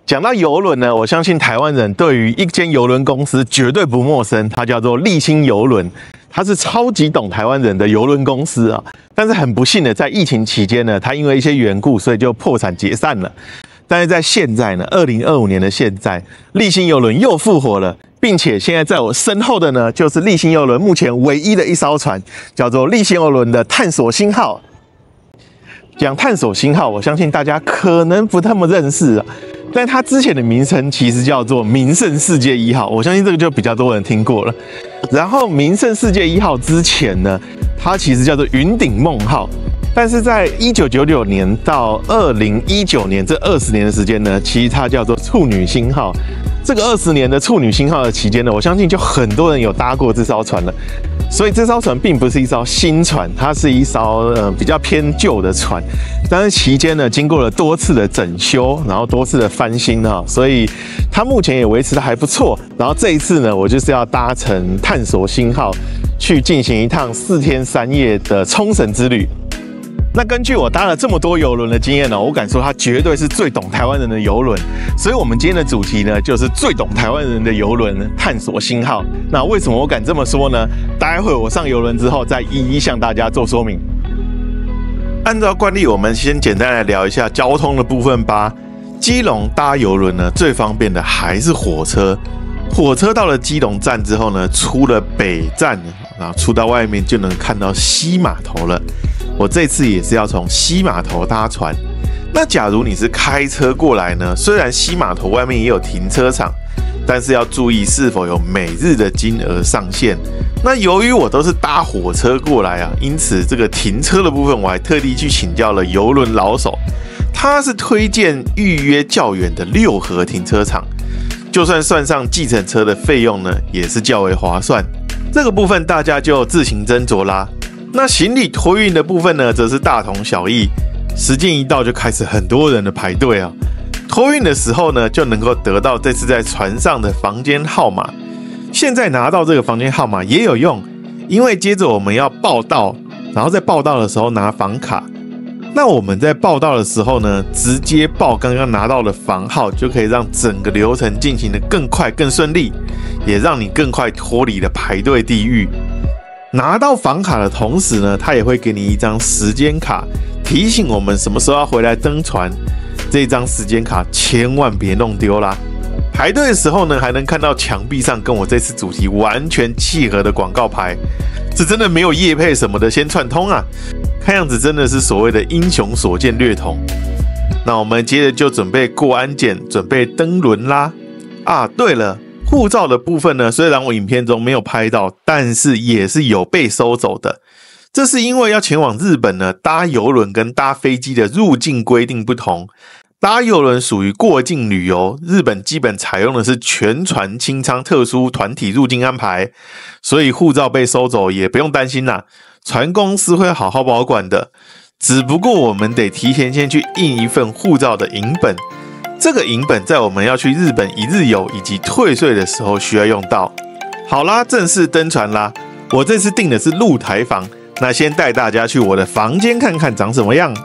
讲到邮轮呢，我相信台湾人对于一间邮轮公司绝对不陌生，它叫做立新邮轮，它是超级懂台湾人的邮轮公司啊。但是很不幸的，在疫情期间呢，它因为一些缘故，所以就破产解散了。但是在现在呢，2025年的现在，立新邮轮又复活了，并且现在在我身后的呢，就是立新邮轮目前唯一的一艘船，叫做立新邮轮的探索星号。讲探索星号，我相信大家可能不那么认识啊。但它之前的名称其实叫做名胜世界1号，我相信这个就比较多人听过了。然后名胜世界1号之前呢，它其实叫做云顶梦号。但是在1999年到2019年这20年的时间呢，其实它叫做处女星号。这个20年的处女星号的期间呢，我相信就很多人有搭过这艘船了。所以这艘船并不是一艘新船，它是一艘比较偏旧的船。但是期间呢，经过了多次的整修，然后多次的翻新哈，所以它目前也维持得还不错。然后这一次呢，我就是要搭乘探索星号去进行一趟4天3夜的冲绳之旅。那根据我搭了这么多邮轮的经验呢，我敢说它绝对是最懂台湾人的邮轮。所以我们今天的主题呢，就是最懂台湾人的邮轮探索星号。那为什么我敢这么说呢？待会我上邮轮之后再一一向大家做说明。按照惯例，我们先简单来聊一下交通的部分吧。基隆搭邮轮呢，最方便的还是火车。火车到了基隆站之后呢，出了北站，然后出到外面就能看到西码头了。我这次也是要从西码头搭船。那假如你是开车过来呢，虽然西码头外面也有停车场，但是要注意是否有每日的金额上限。那由于我都是搭火车过来啊，因此这个停车的部分我还特地去请教了邮轮老手，他是推荐预约较远的六合停车场，就算算上计程车的费用呢，也是较为划算。这个部分大家就自行斟酌啦。那行李托运的部分呢，则是大同小异。时间一到就开始很多人的排队啊。托运的时候呢，就能够得到这次在船上的房间号码。现在拿到这个房间号码也有用，因为接着我们要报到，然后在报到的时候拿房卡。那我们在报到的时候呢，直接报刚刚拿到的房号，就可以让整个流程进行得更快更顺利，也让你更快脱离了排队地狱。拿到房卡的同时呢，他也会给你一张时间卡，提醒我们什么时候要回来登船。这张时间卡千万别弄丢啦！排队的时候呢，还能看到墙壁上跟我这次主题完全契合的广告牌，这真的没有业配什么的先串通啊！看样子真的是所谓的英雄所见略同。那我们接着就准备过安检，准备登轮啦！啊，对了。护照的部分呢，虽然我影片中没有拍到，但是也是有被收走的。这是因为要前往日本呢，搭邮轮跟搭飞机的入境规定不同。搭邮轮属于过境旅游，日本基本采用的是全船清仓特殊团体入境安排，所以护照被收走也不用担心啦，船公司会好好保管的。只不过我们得提前先去印一份护照的影本。这个影本在我们要去日本一日游以及退税的时候需要用到。好啦，正式登船啦！我这次订的是露台房，那先带大家去我的房间看看长什么样。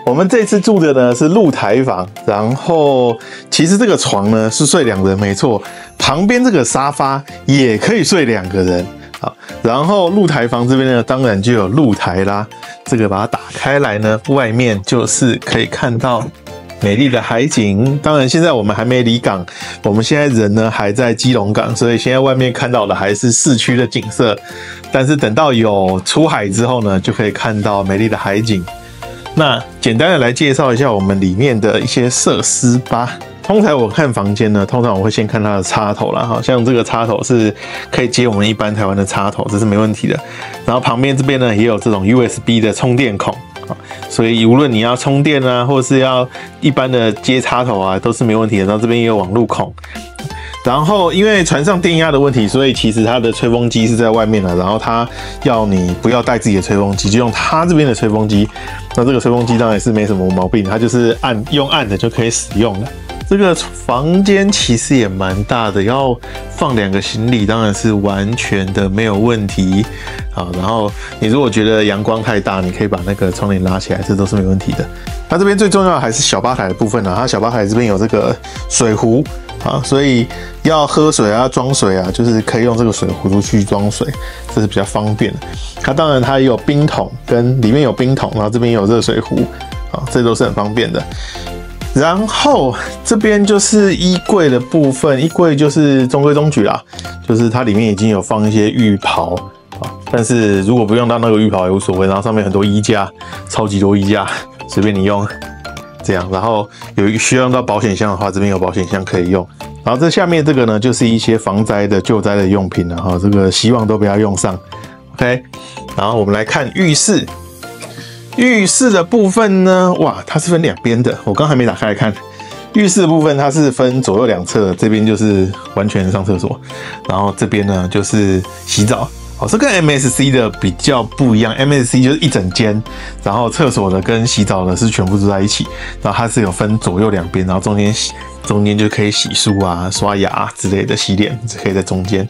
我们这次住的呢是露台房，然后其实这个床呢是睡2人没错，旁边这个沙发也可以睡2个人。好，然后露台房这边呢，当然就有露台啦。这个把它打开来呢，外面就是可以看到美丽的海景。当然现在我们还没离港，我们现在人呢还在基隆港，所以现在外面看到的还是市区的景色。但是等到有出海之后呢，就可以看到美丽的海景。那简单的来介绍一下我们里面的一些设施吧。通常我看房间呢，通常我会先看它的插头啦，好像这个插头是可以接我们一般台湾的插头，这是没问题的。然后旁边这边呢也有这种 USB 的充电孔。所以无论你要充电啊，或是要一般的接插头啊，都是没问题的。然后这边也有网路孔。然后因为船上电压的问题，所以其实它的吹风机是在外面的。然后它要你不要带自己的吹风机，就用它这边的吹风机。那这个吹风机当然也是没什么毛病，它就是用按的就可以使用了。这个房间其实也蛮大的，要放2个行李当然是完全的没有问题。好，然后你如果觉得阳光太大，你可以把那个窗帘拉起来，这都是没问题的。它这边最重要的还是小吧台的部分啊，它小吧台这边有这个水壶啊，所以要喝水啊、装水啊，就是可以用这个水壶去装水，这是比较方便的。它当然它也有冰桶，跟里面有冰桶，然后这边有热水壶啊，这都是很方便的。然后这边就是衣柜的部分，衣柜就是中规中矩啦，就是它里面已经有放一些浴袍啊，但是如果不用到那个浴袍也无所谓。然后上面很多衣架，超级多衣架，随便你用。这样，然后有一个需要用到保险箱的话，这边有保险箱可以用。然后这下面这个呢，就是一些防灾的、救灾的用品了哈，这个希望都不要用上。OK， 然后我们来看浴室。浴室的部分呢，哇，它是分2边的，我刚还没打开来看。浴室的部分它是分左右2侧的，这边就是完全上厕所，然后这边呢就是洗澡。哦，这跟 MSC 的比较不一样 ，MSC 就是一整间，然后厕所的跟洗澡的是全部住在一起，然后它是有分左右2边，然后中间就可以洗漱啊、刷牙之类的，洗脸可以在中间。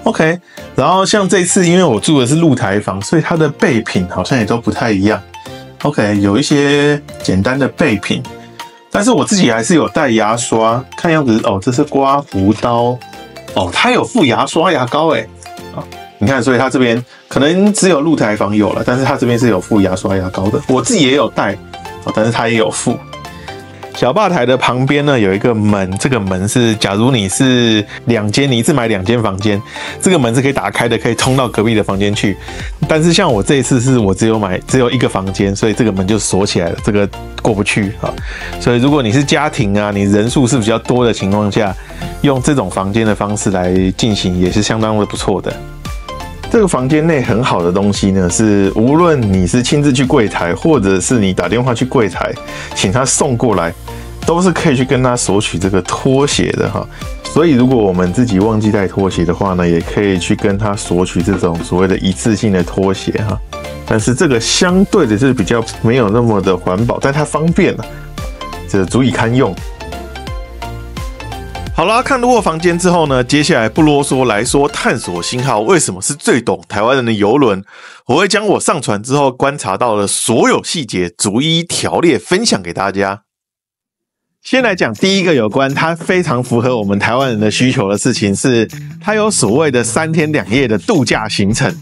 OK， 然后像这次因为我住的是露台房，所以它的备品好像也都不太一样。OK， 有一些简单的备品，但是我自己还是有带牙刷，看样子哦，这是刮胡刀哦，它有附牙刷、牙膏哎，啊，你看，所以它这边可能只有露台房有了，但是它这边是有附牙刷、牙膏的，我自己也有带哦，但是它也有附。小吧台的旁边呢有一个门，这个门是假如你是2间，你一次买2间房间，这个门是可以打开的，可以通到隔壁的房间去。但是像我这一次是我只有1个房间，所以这个门就锁起来了，这个过不去啊。所以如果你是家庭啊，你人数是比较多的情况下，用这种房间的方式来进行也是相当的不错的。这个房间内很好的东西呢，是无论你是亲自去柜台，或者是你打电话去柜台，请他送过来，都是可以去跟他索取这个拖鞋的哈。所以如果我们自己忘记带拖鞋的话呢，也可以去跟他索取这种所谓的一次性的拖鞋哈。但是这个相对的是比较没有那么的环保，但它方便了，这足以堪用。好啦，看过房间之后呢，接下来不啰嗦来说探索星号为什么是最懂台湾人的邮轮。我会将我上船之后观察到的所有细节逐一条列分享给大家。先来讲第一个有关它非常符合我们台湾人的需求的事情，是它有所谓的3天2夜的度假行程。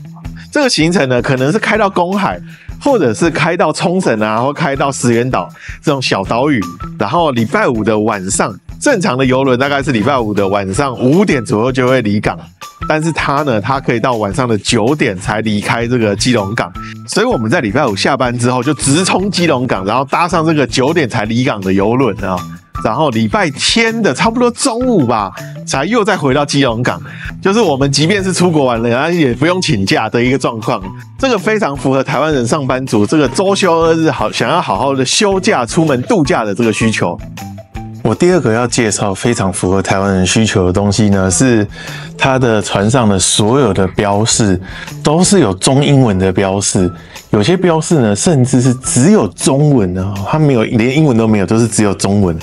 这个行程呢，可能是开到公海，或者是开到冲绳啊，或开到石垣岛这种小岛屿，然后礼拜5的晚上，正常的邮轮大概是礼拜5的晚上5点左右就会离港，但是它可以到晚上的9点才离开这个基隆港，所以我们在礼拜5下班之后就直冲基隆港，然后搭上这个9点才离港的邮轮啊，然后礼拜天的差不多中午吧，才又再回到基隆港，就是我们即便是出国玩了，然后也不用请假的一个状况。这个非常符合台湾人上班族这个周休2日想要好好的休假出门度假的这个需求。我第二个要介绍非常符合台湾人需求的东西呢，是它的船上的所有的标示都是有中英文的标示，有些标示呢甚至是只有中文的，它没有连英文都没有，都是只有中文。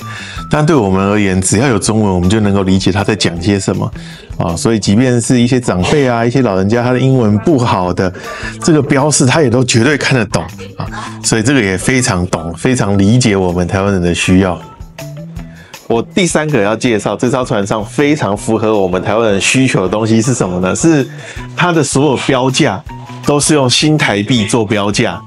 但对我们而言，只要有中文，我们就能够理解他在讲些什么啊。所以即便是一些长辈啊、一些老人家，他的英文不好的，这个标示他也都绝对看得懂啊。所以这个也非常懂，非常理解我们台湾人的需要。我第3个要介绍这艘船上非常符合我们台湾人需求的东西是什么呢？是它的所有标价都是用新台币做标价，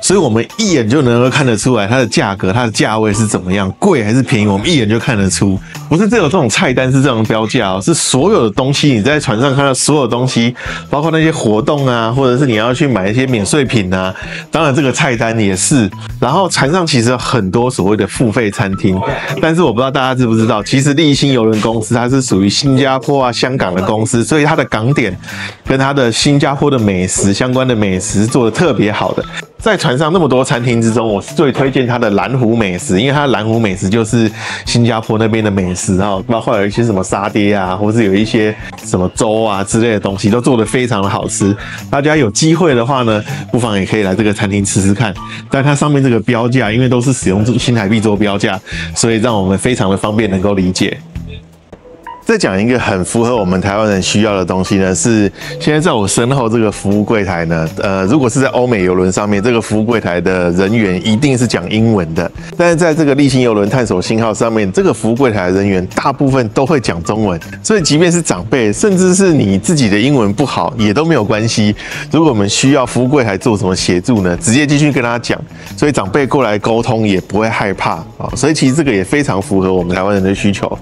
所以我们一眼就能够看得出来它的价格、它的价位是怎么样，贵还是便宜，我们一眼就看得出。不是只有这种菜单是这种标价哦，是所有的东西你在船上看到所有东西，包括那些活动啊，或者是你要去买一些免税品啊，当然这个菜单也是。然后船上其实有很多所谓的付费餐厅，但是我不知道大家知不知道，其实立新邮轮公司它是属于新加坡啊、香港的公司，所以它的港点跟它的新加坡的美食相关的美食做得特别好的。在船上那么多餐厅之中，我最推荐它的蓝湖美食，因为它的蓝湖美食就是新加坡那边的美食啊，包括有一些什么沙爹啊，或是有一些什么粥啊之类的东西，都做得非常的好吃。大家有机会的话呢，不妨也可以来这个餐厅吃吃看。但它上面这个标价，因为都是使用新台币做标价，所以让我们非常的方便能够理解。再讲一个很符合我们台湾人需要的东西呢，是现在在我身后这个服务柜台呢，如果是在欧美邮轮上面，这个服务柜台的人员一定是讲英文的，但是在这个丽星邮轮探索星号上面，这个服务柜台的人员大部分都会讲中文，所以即便是长辈，甚至是你自己的英文不好，也都没有关系。如果我们需要服务柜台做什么协助呢，直接继续跟他讲，所以长辈过来沟通也不会害怕啊。所以其实这个也非常符合我们台湾人的需求。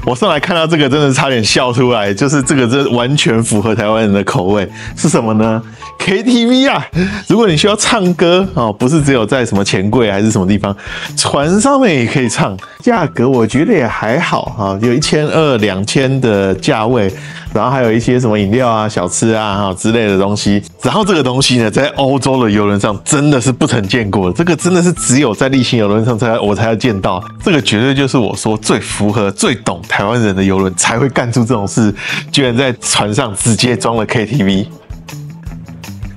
我上来看到这个，真的差点笑出来，就是这个真完全符合台湾人的口味，是什么呢？KTV 啊！如果你需要唱歌哦，不是只有在什么钱柜还是什么地方，船上面也可以唱。价格我觉得也还好啊，有1200、2000的价位，然后还有一些什么饮料啊、小吃啊之类的东西。然后这个东西呢，在欧洲的邮轮上真的是不曾见过，这个真的是只有在丽星邮轮上我才要见到。这个绝对就是我说最符合、最懂台湾人的邮轮才会干出这种事，居然在船上直接装了 KTV。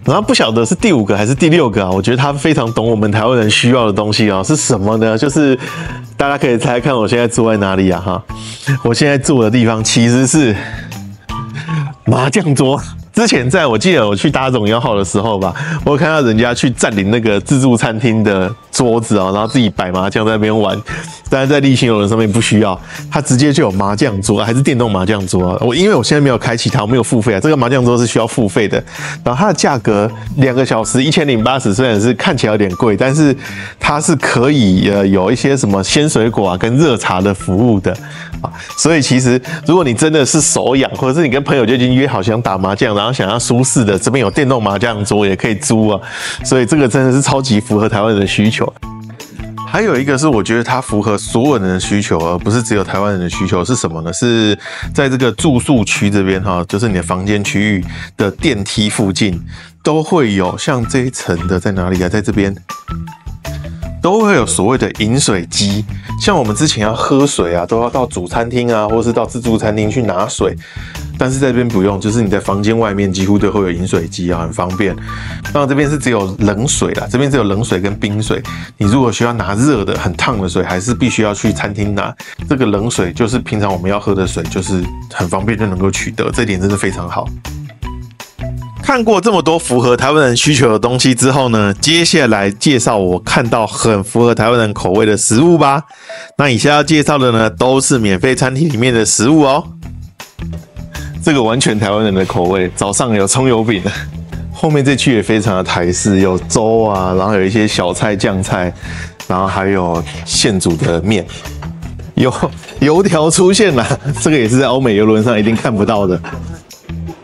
然后不晓得是第5个还是第6个啊？我觉得他非常懂我们台湾人需要的东西啊，是什么呢？就是大家可以猜猜看，我现在坐在哪里啊？哈，我现在坐的地方其实是麻将桌。之前我记得我去搭总1号的时候吧，我有看到人家去占领那个自助餐厅的桌子啊，然后自己摆麻将在那边玩。但是在丽星邮轮上面不需要，它直接就有麻将桌，还是电动麻将桌啊。因为我现在没有开启它，我没有付费啊。这个麻将桌是需要付费的，然后它的价格2个小时1080，虽然是看起来有点贵，但是它是可以有一些什么鲜水果啊跟热茶的服务的啊。所以其实如果你真的是手痒，或者是你跟朋友就已经约好想打麻将，然后想要舒适的，这边有电动麻将桌也可以租啊。所以这个真的是超级符合台湾人的需求。还有一个是我觉得它符合所有人的需求，而不是只有台湾人的需求，是什么呢？是在这个住宿区这边哈，就是你的房间区域的电梯附近都会有，像这一层的在哪里啊？在这边都会有所谓的饮水机，像我们之前要喝水啊，都要到主餐厅啊，或是到自助餐厅去拿水。但是在这边不用，就是你在房间外面几乎都会有饮水机啊，很方便。当然这边是只有冷水啦，这边只有冷水跟冰水。你如果需要拿热的、很烫的水，还是必须要去餐厅拿。这个冷水就是平常我们要喝的水，就是很方便就能够取得，这点真的非常好。看过这么多符合台湾人需求的东西之后呢，接下来介绍我看到很符合台湾人口味的食物吧。那以下要介绍的呢，都是免费餐厅里面的食物哦。这个完全台湾人的口味，早上有葱油饼，后面这区也非常的台式，有粥啊，然后有一些小菜、酱菜，然后还有现煮的面，油条出现了，这个也是在欧美邮轮上一定看不到的。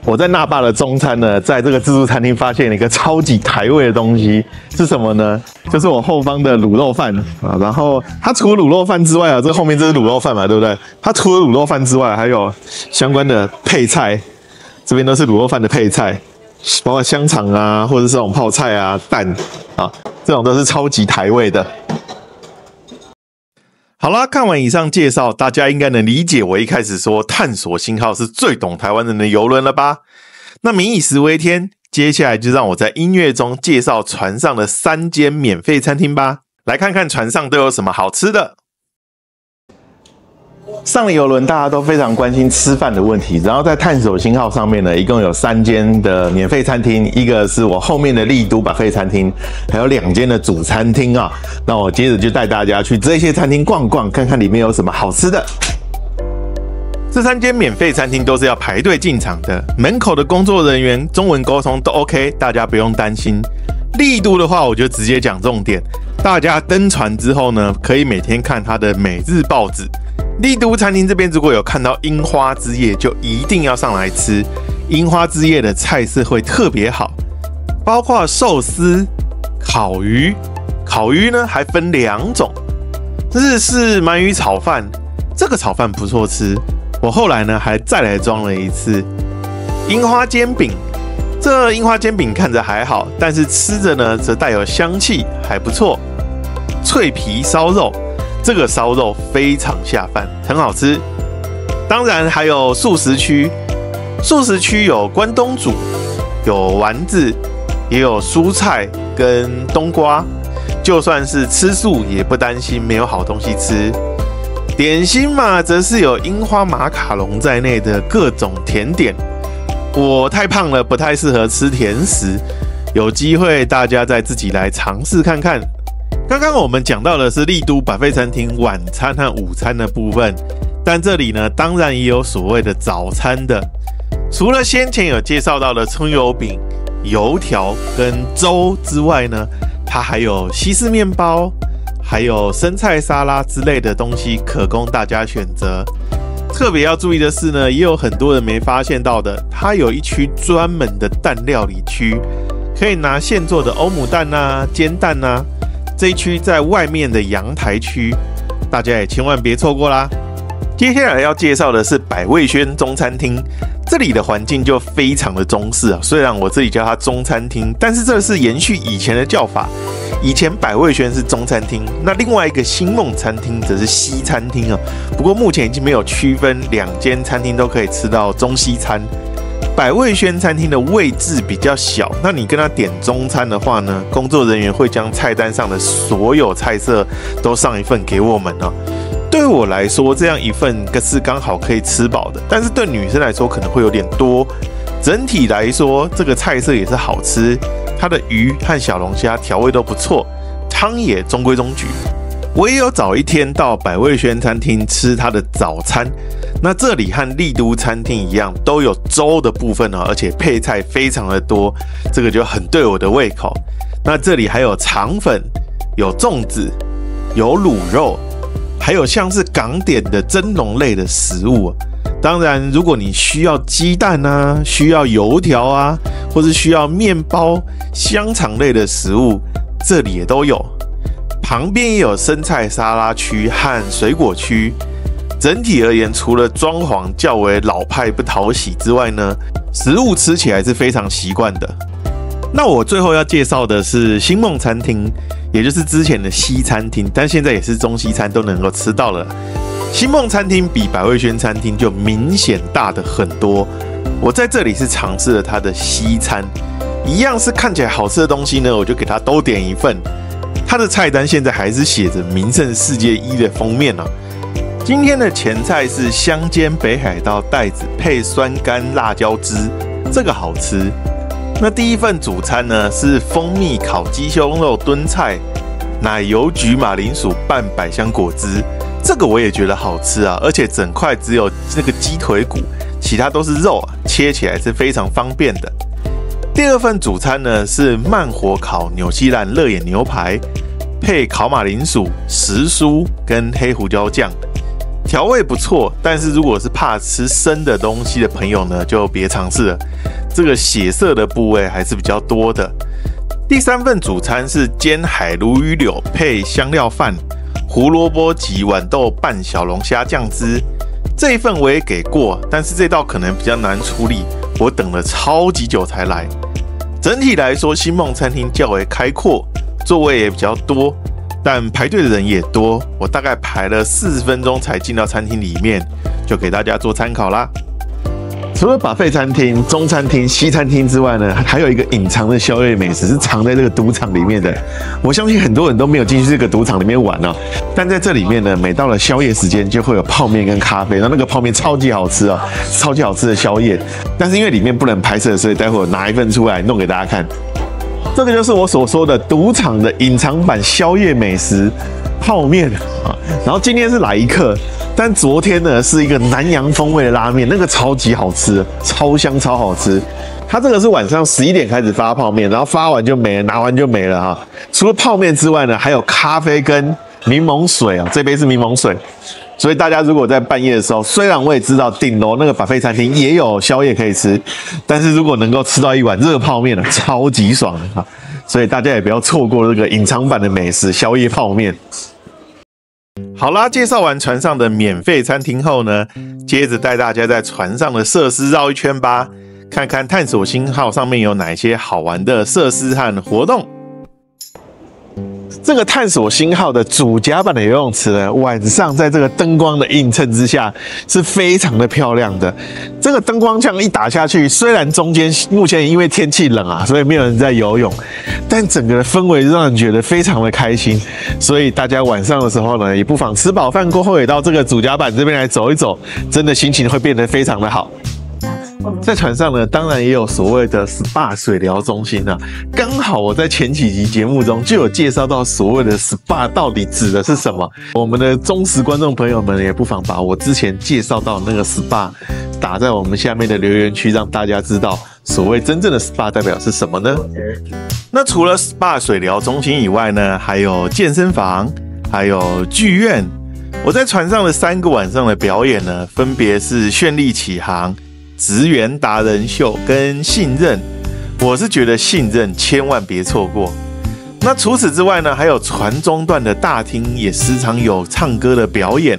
我在那霸的中餐呢，在这个自助餐厅发现了一个超级台味的东西，是什么呢？就是我后方的卤肉饭啊。然后它除了卤肉饭之外啊，这后面这是卤肉饭嘛，对不对？它除了卤肉饭之外，还有相关的配菜，这边都是卤肉饭的配菜，包括香肠啊，或者是这种泡菜啊、蛋啊，这种都是超级台味的。好啦，看完以上介绍，大家应该能理解我一开始说探索星号是最懂台湾人的邮轮了吧？那民以食为天，接下来就让我在音乐中介绍船上的3间免费餐厅吧，来看看船上都有什么好吃的。上了邮轮，大家都非常关心吃饭的问题。然后在探索星号上面呢，一共有3间的免费餐厅，一个是我后面的丽都buffet餐厅，还有2间的主餐厅啊。那我接着就带大家去这些餐厅逛逛，看看里面有什么好吃的。这3间免费餐厅都是要排队进场的，门口的工作人员中文沟通都 OK， 大家不用担心。丽都的话，我就直接讲重点。大家登船之后呢，可以每天看它的每日报纸。丽都餐厅这边如果有看到樱花之夜，就一定要上来吃。樱花之夜的菜色会特别好，包括寿司、烤鱼。烤鱼呢还分2种，日式鳗鱼炒饭，这个炒饭不错吃。我后来呢还再来装了一次樱花煎饼，这樱花煎饼看着还好，但是吃着呢则带有香气，还不错。脆皮烧肉，这个烧肉非常下饭，很好吃。当然还有素食区，素食区有关东煮，有丸子，也有蔬菜跟冬瓜，就算是吃素也不担心没有好东西吃。点心嘛，则是有樱花马卡龙在内的各种甜点。我太胖了，不太适合吃甜食，有机会大家再自己来尝试看看。刚刚我们讲到的是丽都Buffet餐厅晚餐和午餐的部分，但这里呢，当然也有所谓的早餐的。除了先前有介绍到的葱油饼、油条跟粥之外呢，它还有西式面包，还有生菜沙拉之类的东西可供大家选择。特别要注意的是呢，也有很多人没发现到的，它有一区专门的蛋料理区，可以拿现做的欧姆蛋啊、煎蛋啊。这一区在外面的阳台区，大家也千万别错过啦。接下来要介绍的是百味轩中餐厅，这里的环境就非常的中式啊。虽然我这里叫它中餐厅，但是这是延续以前的叫法。以前百味轩是中餐厅，那另外一个星梦餐厅则是西餐厅啊。不过目前已经没有区分，两间餐厅都可以吃到中西餐。百味轩餐厅的位置比较小，那你跟他点中餐的话呢，工作人员会将菜单上的所有菜色都上一份给我们哦。对我来说，这样一份是刚好可以吃饱的，但是对女生来说可能会有点多。整体来说，这个菜色也是好吃，它的鱼和小龙虾调味都不错，汤也中规中矩。我也有早一天到百味轩餐厅吃它的早餐，那这里和丽都餐厅一样，都有粥的部分哦，而且配菜非常的多，这个就很对我的胃口。那这里还有肠粉，有粽子，有卤肉，还有像是港点的蒸笼类的食物。当然，如果你需要鸡蛋啊，需要油条啊，或是需要面包、香肠类的食物，这里也都有。旁边也有生菜沙拉区和水果区。整体而言，除了装潢较为老派不讨喜之外呢，食物吃起来是非常习惯的。那我最后要介绍的是星梦餐厅，也就是之前的西餐厅，但现在也是中西餐都能够吃到了。星梦餐厅比百味轩餐厅就明显大的很多。我在这里是尝试了它的西餐，一样是看起来好吃的东西呢，我就给它都点一份。它的菜单现在还是写着名胜世界1的封面啊。今天的前菜是香煎北海道带子配酸干辣椒汁，这个好吃。那第一份主餐呢是蜂蜜烤鸡胸肉炖菜，奶油焗马铃薯拌百香果汁，这个我也觉得好吃啊，而且整块只有那个鸡腿骨，其他都是肉啊，切起来是非常方便的。第二份主餐呢是慢火烤纽西兰热眼牛排，配烤马铃薯、时蔬跟黑胡椒酱，调味不错，但是如果是怕吃生的东西的朋友呢，就别尝试了。这个血色的部位还是比较多的。第三份主餐是煎海鲈鱼柳配香料饭，胡萝卜及豌豆拌小龙虾酱汁。这一份我也给过，但是这道可能比较难处理，我等了超级久才来。整体来说，星梦餐厅较为开阔，座位也比较多，但排队的人也多。我大概排了40分钟才进到餐厅里面，就给大家做参考啦。除了Buffet餐厅、中餐厅、西餐厅之外呢，还有一个隐藏的宵夜美食是藏在这个赌场里面的。我相信很多人都没有进去这个赌场里面玩哦，但在这里面呢，每到了宵夜时间就会有泡面跟咖啡，那个泡面超级好吃哦，超级好吃的宵夜。但是因为里面不能拍摄，所以待会我拿一份出来弄给大家看。这个就是我所说的赌场的隐藏版宵夜美食泡面啊。然后今天是来一客。但昨天呢是一个南洋风味的拉面，那个超级好吃，超香超好吃。它这个是晚上11点开始发泡面，然后发完就没了，拿完就没了哈。除了泡面之外呢，还有咖啡跟柠檬水啊，这杯是柠檬水。所以大家如果在半夜的时候，虽然我也知道顶楼那个Buffet餐厅也有宵夜可以吃，但是如果能够吃到一碗热泡面呢，超级爽的哈。所以大家也不要错过这个隐藏版的美食宵夜泡面。好啦，介绍完船上的免费餐厅后呢，接着带大家在船上的设施绕一圈吧。看看探索星号上面有哪一些好玩的设施和活动。这个探索星号的主甲板的游泳池呢，晚上在这个灯光的映衬之下是非常的漂亮的。这个灯光这样一打下去，虽然中间目前因为天气冷啊，所以没有人在游泳，但整个的氛围让人觉得非常的开心。所以大家晚上的时候呢，也不妨吃饱饭过后也到这个主甲板这边来走一走，真的心情会变得非常的好。在船上呢，当然也有所谓的 SPA 水疗中心啊。刚好我在前几集节目中就有介绍到所谓的 SPA 到底指的是什么。我们的忠实观众朋友们也不妨把我之前介绍到那个 SPA 打在我们下面的留言区，让大家知道所谓真正的 SPA 代表是什么呢？那除了 SPA 水疗中心以外呢，还有健身房，还有剧院。我在船上的3个晚上的表演呢，分别是绚丽启航、职员达人秀跟信任。我是觉得信任千万别错过。那除此之外呢，还有船中段的大厅也时常有唱歌的表演，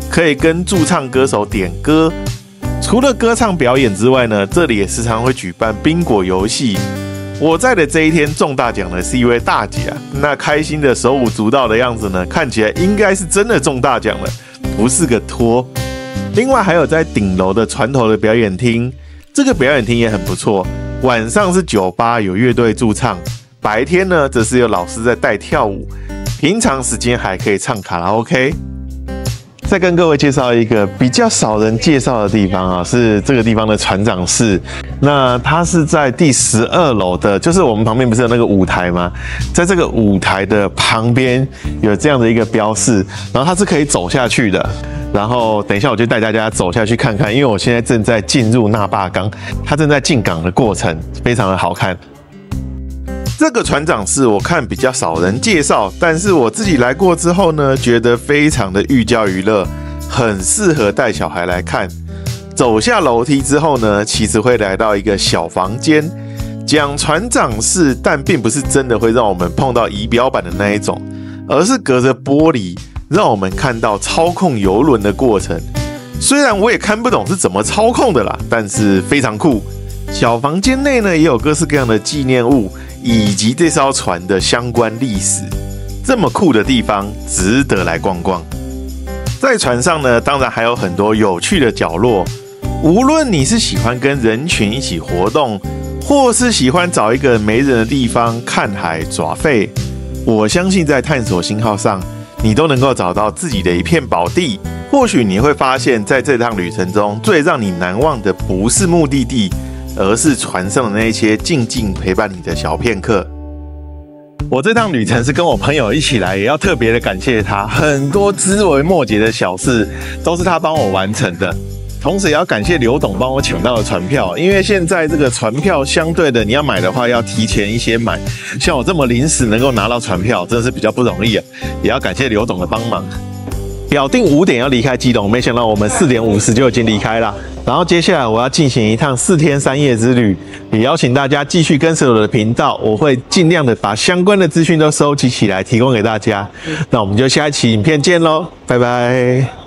可以跟驻唱歌手点歌。除了歌唱表演之外呢，这里也时常会举办宾果游戏。我在的这一天中大奖的是一位大姐啊，那开心的手舞足蹈的样子呢，看起来应该是真的中大奖了，不是个托。另外还有在顶楼的船头的表演厅，这个表演厅也很不错。晚上是酒吧，有乐队驻唱；白天呢，则是有老师在带跳舞。平常时间还可以唱卡拉 OK。再跟各位介绍一个比较少人介绍的地方啊，是这个地方的船长室。那它是在第12楼的，就是我们旁边不是有那个舞台吗？在这个舞台的旁边有这样的一个标示，然后它是可以走下去的。然后等一下我就带大家走下去看看，因为我现在正在进入那霸港，它正在进港的过程，非常的好看。这个船长室我看比较少人介绍，但是我自己来过之后呢，觉得非常的寓教于乐，很适合带小孩来看。走下楼梯之后呢，其实会来到一个小房间，讲船长室，但并不是真的会让我们碰到仪表板的那一种，而是隔着玻璃让我们看到操控邮轮的过程。虽然我也看不懂是怎么操控的啦，但是非常酷。小房间内呢，也有各式各样的纪念物以及这艘船的相关历史，这么酷的地方值得来逛逛。在船上呢，当然还有很多有趣的角落，无论你是喜欢跟人群一起活动，或是喜欢找一个没人的地方看海耍废，我相信在探索星号上，你都能够找到自己的一片宝地。或许你会发现，在这趟旅程中，最让你难忘的不是目的地，而是船上的那些静静陪伴你的小片刻。我这趟旅程是跟我朋友一起来，也要特别的感谢他，很多枝微末节的小事都是他帮我完成的。同时也要感谢刘董帮我抢到了船票，因为现在这个船票相对的，你要买的话要提前一些买，像我这么临时能够拿到船票，真的是比较不容易啊。也要感谢刘董的帮忙。表定5点要离开基隆，没想到我们4点50就已经离开了。然后接下来我要进行一趟4天3夜之旅，也邀请大家继续跟随我的频道，我会尽量的把相关的资讯都收集起来，提供给大家。那我们就下一期影片见喽，拜拜。